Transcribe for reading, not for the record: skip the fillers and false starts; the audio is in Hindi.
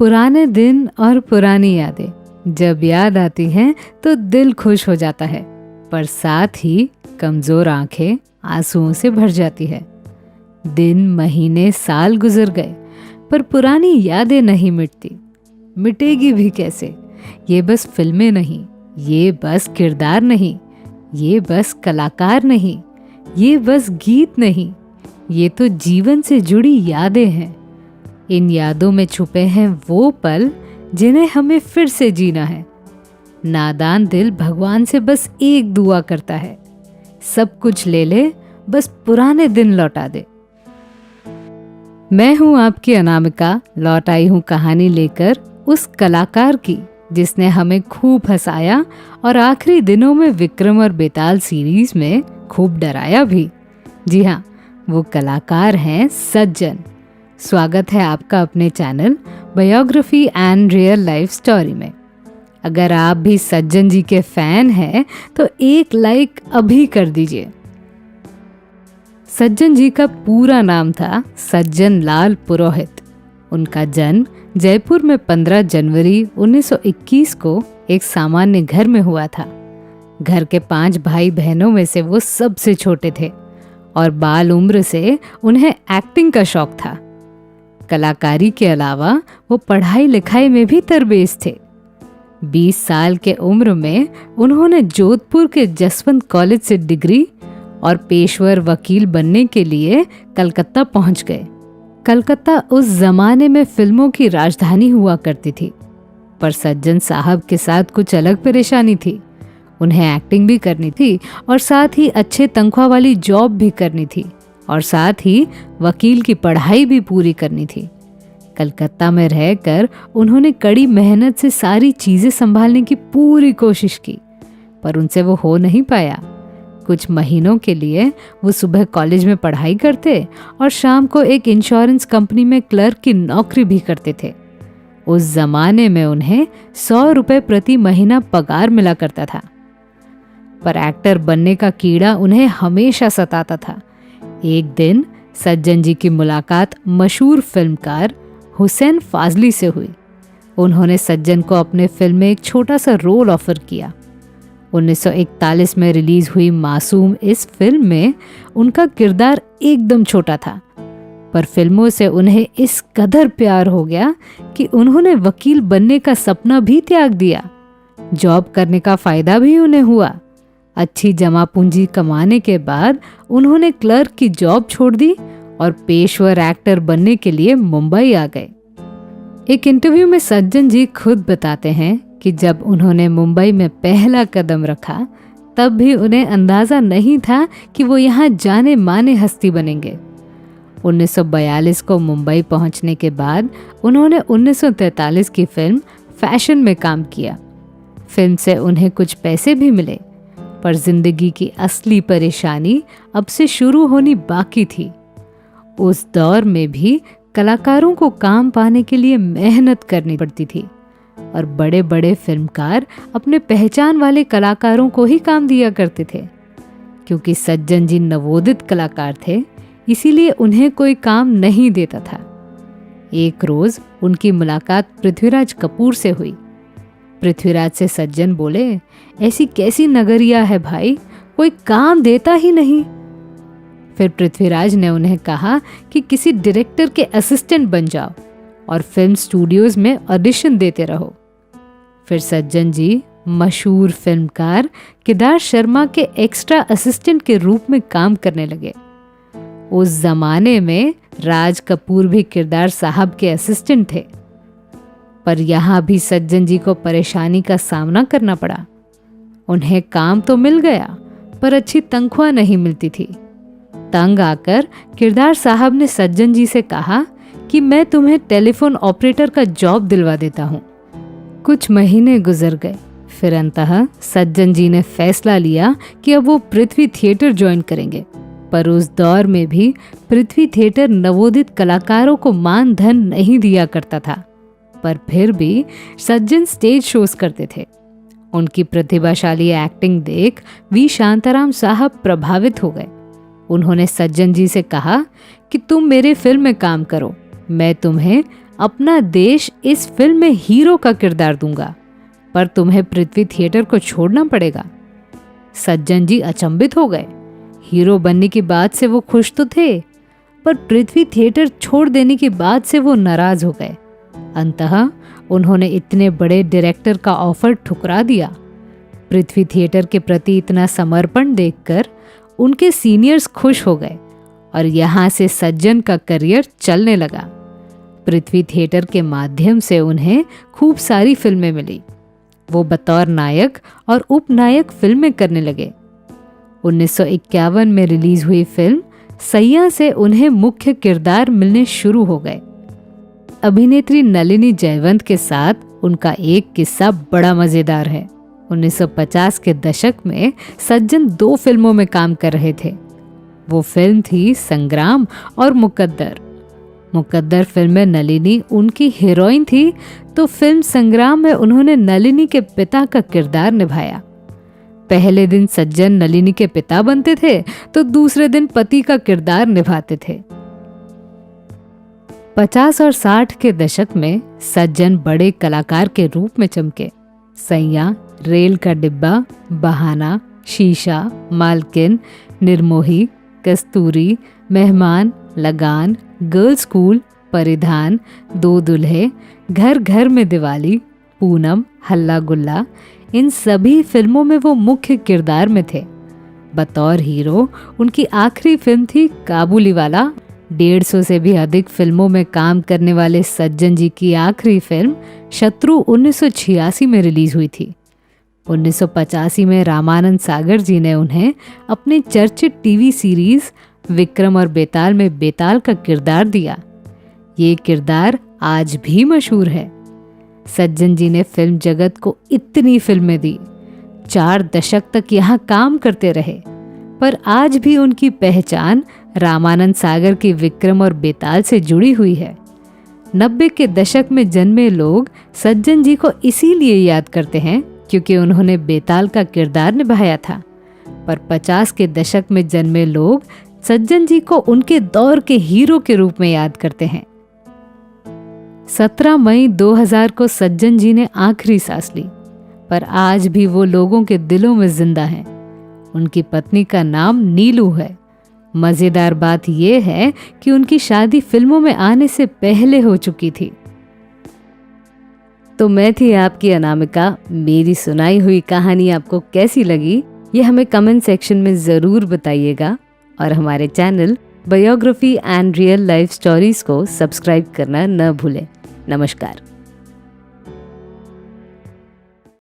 पुराने दिन और पुरानी यादें जब याद आती हैं तो दिल खुश हो जाता है, पर साथ ही कमजोर आंखें आंसुओं से भर जाती है। दिन, महीने, साल गुजर गए, पर पुरानी यादें नहीं मिटती। मिटेगी भी कैसे? ये बस फिल्में नहीं, ये बस किरदार नहीं, ये बस कलाकार नहीं, ये बस गीत नहीं, ये तो जीवन से जुड़ी यादें हैं। इन यादों में छुपे हैं वो पल जिन्हें हमें फिर से जीना है। नादान दिल भगवान से बस एक दुआ करता है, सब कुछ ले ले, बस पुराने दिन लौटा दे। मैं हूं आपकी अनामिका, लौट आई हूं कहानी लेकर उस कलाकार की जिसने हमें खूब हंसाया और आखिरी दिनों में विक्रम और बेताल सीरीज में खूब डराया भी। जी हाँ, वो कलाकार हैं सज्जन। स्वागत है आपका अपने channel biography and real life story में। अगर आप भी सज्जन जी के फैन हैं तो एक लाइक अभी कर दीजिए। सज्जन जी का पूरा नाम था सज्जन लाल पुरोहित। उनका जन्म जयपुर में 15 जनवरी 1921 को एक सामान्य घर में हुआ था। घर के 5 भाई बहनों में से वो सबसे छोटे थे और बाल उम्र से उन्हें एक्टिंग का शौक था। कलाकारी के अलावा वो पढ़ाई लिखाई में भी तरबेज थे। 20 साल के उम्र में उन्होंने जोधपुर के जसवंत कॉलेज से डिग्री और पेशवर वकील बनने के लिए कलकत्ता पहुंच गए। कलकत्ता उस जमाने में फिल्मों की राजधानी हुआ करती थी, पर सज्जन साहब के साथ कुछ अलग परेशानी थी। उन्हें एक्टिंग भी करनी थी और साथ ही अच्छे तनख्वाह वाली जॉब भी करनी थी और साथ ही वकील की पढ़ाई भी पूरी करनी थी। कलकत्ता में रहकर उन्होंने कड़ी मेहनत से सारी चीजें संभालने की पूरी कोशिश की, पर उनसे वो हो नहीं पाया। कुछ महीनों के लिए वो सुबह कॉलेज में पढ़ाई करते और शाम को एक इंश्योरेंस कंपनी में क्लर्क की नौकरी भी करते थे। उस जमाने में उन्हें 100 रुपए प्रति महीना पगार मिला करता था, पर एक्टर बनने का कीड़ा उन्हें हमेशा सताता था। एक दिन सज्जन जी की मुलाकात मशहूर फिल्मकार हुसैन फाजली से हुई। उन्होंने सज्जन को अपने फिल्म में एक छोटा सा रोल ऑफर किया। 1941 में रिलीज हुई मासूम इस फिल्म में उनका किरदार एकदम छोटा था, पर फिल्मों से उन्हें इस कदर प्यार हो गया कि उन्होंने वकील बनने का सपना भी त्याग दिया। जॉब करने का फायदा भी उन्हें हुआ। अच्छी जमा पूंजी कमाने के बाद उन्होंने क्लर्क की जॉब छोड़ दी और पेशवर एक्टर बनने के लिए मुंबई आ गए। एक इंटरव्यू में सज्जन जी खुद बताते हैं कि जब उन्होंने मुंबई में पहला कदम रखा तब भी उन्हें अंदाजा नहीं था कि वो यहाँ जाने माने हस्ती बनेंगे। 1942 को मुंबई पहुंचने के बाद उन्होंने 1943 की फिल्म फैशन में काम किया। फिल्म से उन्हें कुछ पैसे भी मिले, पर जिंदगी की असली परेशानी अब से शुरू होनी बाकी थी। उस दौर में भी कलाकारों को काम पाने के लिए मेहनत करनी पड़ती थी और बड़े बड़े फिल्मकार अपने पहचान वाले कलाकारों को ही काम दिया करते थे। क्योंकि सज्जन जी नवोदित कलाकार थे, इसीलिए उन्हें कोई काम नहीं देता था। एक रोज उनकी मुलाकात पृथ्वीराज कपूर से हुई। पृथ्वीराज से सज्जन बोले, ऐसी कैसी नगरिया है भाई, कोई काम देता ही नहीं। फिर पृथ्वीराज ने उन्हें कहा कि किसी डायरेक्टर के असिस्टेंट बन जाओ और फिल्म स्टूडियोज में ऑडिशन देते रहो। फिर सज्जन जी मशहूर फिल्मकार केदार शर्मा के एक्स्ट्रा असिस्टेंट के रूप में काम करने लगे। उस जमाने में राज कपूर भी केदार साहब के असिस्टेंट थे, पर यहाँ भी सज्जन जी को परेशानी का सामना करना पड़ा। उन्हें काम तो मिल गया, पर अच्छी तनख्वाह नहीं मिलती थी। तंग आकर केदार साहब ने सज्जन जी से कहा कि मैं तुम्हें टेलीफोन ऑपरेटर का जॉब दिलवा देता हूँ। कुछ महीने गुजर गए, फिर अंततः सज्जन जी ने फैसला लिया कि अब वो पृथ्वी थिएटर ज्वाइन करेंगे। पर उस दौर में भी पृथ्वी थिएटर नवोदित कलाकारों को मान धन नहीं दिया करता था, पर फिर भी सज्जन स्टेज शोज करते थे। उनकी प्रतिभाशाली एक्टिंग देख वी शांताराम साहब प्रभावित हो गए। उन्होंने सज्जन जी से कहा कि तुम मेरे फिल्म में काम करो, मैं तुम्हें अपना देश इस फिल्म में हीरो का किरदार दूंगा, पर तुम्हें पृथ्वी थिएटर को छोड़ना पड़ेगा। सज्जन जी अचंभित हो गए। हीरो बनने की बात से वो खुश तो थे, पर पृथ्वी थिएटर छोड़ देने की बात से वो नाराज हो गए। अंततः उन्होंने इतने बड़े डायरेक्टर का ऑफर ठुकरा दिया। पृथ्वी थिएटर के प्रति इतना समर्पण देखकर उनके सीनियर्स खुश हो गए और यहाँ से सज्जन का करियर चलने लगा। पृथ्वी थिएटर के माध्यम से उन्हें खूब सारी फिल्में मिली। वो बतौर नायक और उपनायक फिल्में करने लगे। 1951 में रिलीज हुई फिल्म सैया से उन्हें मुख्य किरदार मिलने शुरू हो गए। अभिनेत्री नलिनी जयवंत के साथ उनका एक किस्सा बड़ा मजेदार है। 1950 के दशक में सज्जन 2 फिल्मों में काम कर रहे थे। वो फिल्म थी संग्राम और मुकद्दर। मुकद्दर फिल्म में नलिनी उनकी हीरोइन थी, तो फिल्म संग्राम में उन्होंने नलिनी के पिता का किरदार निभाया। पहले दिन सज्जन नलिनी के पिता बनते थे, तो दूसरे दिन पति का किरदार निभाते थे। 50 और 60 के दशक में सज्जन बड़े कलाकार के रूप में चमके। सैया, रेल का डिब्बा, बहाना, शीशा, मालकिन, निर्मोही, कस्तूरी, मेहमान, लगान, गर्ल स्कूल, परिधान, 2 दुल्हे, घर घर में दिवाली, पूनम, हल्ला गुल्ला, इन सभी फिल्मों में वो मुख्य किरदार में थे। बतौर हीरो उनकी आखिरी फिल्म थी काबुलीवाला। 150 से भी अधिक फिल्मों में काम करने वाले सज्जन जी की आखिरी फिल्म शत्रु 1986 में रिलीज हुई थी। 1985 में रामानंद सागर जी ने उन्हें अपने चर्चित टीवी सीरीज विक्रम और बेताल में बेताल का किरदार दिया। ये किरदार आज भी मशहूर है। सज्जन जी ने फिल्म जगत को इतनी फिल्में दी, 4 दशक तक यहाँ काम करते रहे, पर आज भी उनकी पहचान रामानंद सागर की विक्रम और बेताल से जुड़ी हुई है। 90 के दशक में जन्मे लोग सज्जन जी को इसीलिए याद करते हैं क्योंकि उन्होंने बेताल का किरदार निभाया था, पर 50 के दशक में जन्मे लोग सज्जन जी को उनके दौर के हीरो के रूप में याद करते हैं। 17 मई 2000 को सज्जन जी ने आखिरी सांस ली, पर आज भी वो लोगों के दिलों में जिंदा हैं। उनकी पत्नी का नाम नीलू है। मजेदार बात यह है कि उनकी शादी फिल्मों में आने से पहले हो चुकी थी। तो मैं थी आपकी अनामिका। मेरी सुनाई हुई कहानी आपको कैसी लगी, ये हमें कमेंट सेक्शन में ज़रूर बताइएगा और हमारे channel biography and real life stories को सब्सक्राइब करना न भूलें। नमस्कार।